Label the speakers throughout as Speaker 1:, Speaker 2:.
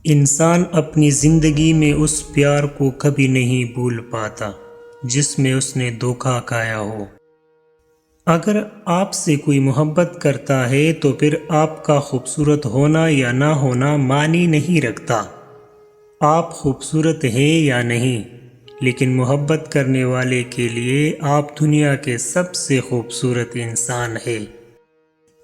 Speaker 1: انسان اپنی زندگی میں اس پیار کو کبھی نہیں بھول پاتا جس میں اس نے دھوکہ کھایا ہو۔ اگر آپ سے کوئی محبت کرتا ہے تو پھر آپ کا خوبصورت ہونا یا نہ ہونا معنی نہیں رکھتا۔ آپ خوبصورت ہیں یا نہیں، لیکن محبت کرنے والے کے لیے آپ دنیا کے سب سے خوبصورت انسان ہیں۔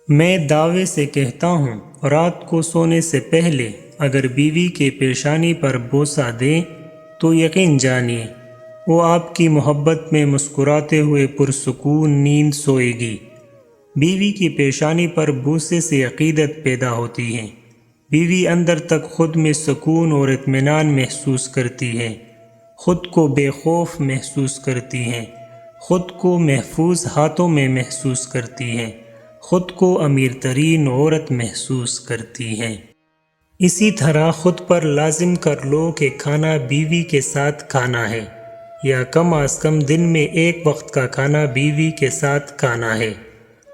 Speaker 1: میں دعوے سے کہتا ہوں، رات کو سونے سے پہلے اگر بیوی کے پیشانی پر بوسہ دیں تو یقین جانیے وہ آپ کی محبت میں مسکراتے ہوئے پرسکون نیند سوئے گی۔ بیوی کی پیشانی پر بوسے سے عقیدت پیدا ہوتی ہے۔ بیوی اندر تک خود میں سکون اور اطمینان محسوس کرتی ہے، خود کو بے خوف محسوس کرتی ہے، خود کو محفوظ ہاتھوں میں محسوس کرتی ہے، خود کو امیر ترین عورت محسوس کرتی ہے۔ اسی طرح خود پر لازم کر لو کہ کھانا بیوی کے ساتھ کھانا ہے، یا کم از کم دن میں ایک وقت کا کھانا بیوی کے ساتھ کھانا ہے۔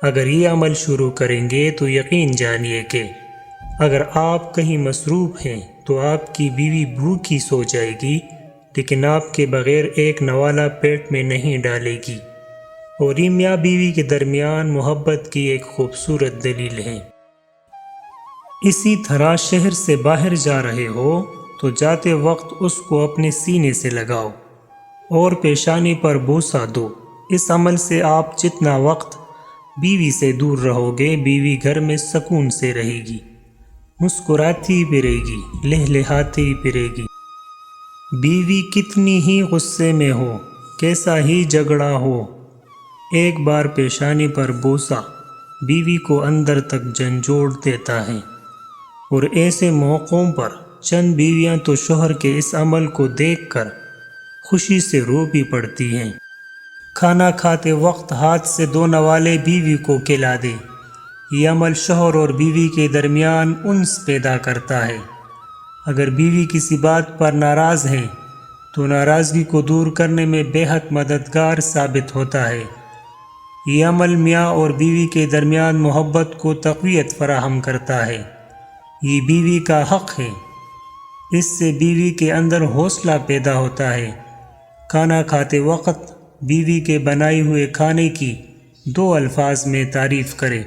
Speaker 1: اگر یہ عمل شروع کریں گے تو یقین جانیے کہ اگر آپ کہیں مصروف ہیں تو آپ کی بیوی بھوکی سو جائے گی، لیکن آپ کے بغیر ایک نوالہ پیٹ میں نہیں ڈالے گی، اور یہ میاں بیوی کے درمیان محبت کی ایک خوبصورت دلیل ہے۔ اسی طرح شہر سے باہر جا رہے ہو تو جاتے وقت اس کو اپنے سینے سے لگاؤ اور پیشانی پر بوسہ دو۔ اس عمل سے آپ جتنا وقت بیوی سے دور رہو گے، بیوی گھر میں سکون سے رہے گی، مسکراتی پھرے گی، لہلہاتی پھرے گی۔ بیوی کتنی ہی غصے میں ہو، کیسا ہی جھگڑا ہو، ایک بار پیشانی پر بوسہ بیوی کو اندر تک جھنجھوڑ دیتا ہے، اور ایسے موقعوں پر چند بیویاں تو شوہر کے اس عمل کو دیکھ کر خوشی سے رو بھی پڑتی ہیں۔ کھانا کھاتے وقت ہاتھ سے 2 نوالے بیوی کو کھلا دے۔ یہ عمل شوہر اور بیوی کے درمیان انس پیدا کرتا ہے۔ اگر بیوی کسی بات پر ناراض ہے تو ناراضگی کو دور کرنے میں بے حد مددگار ثابت ہوتا ہے۔ یہ عمل میاں اور بیوی کے درمیان محبت کو تقویت فراہم کرتا ہے۔ یہ بیوی کا حق ہے۔ اس سے بیوی کے اندر حوصلہ پیدا ہوتا ہے۔ کھانا کھاتے وقت بیوی کے بنائے ہوئے کھانے کی 2 الفاظ میں تعریف کرے۔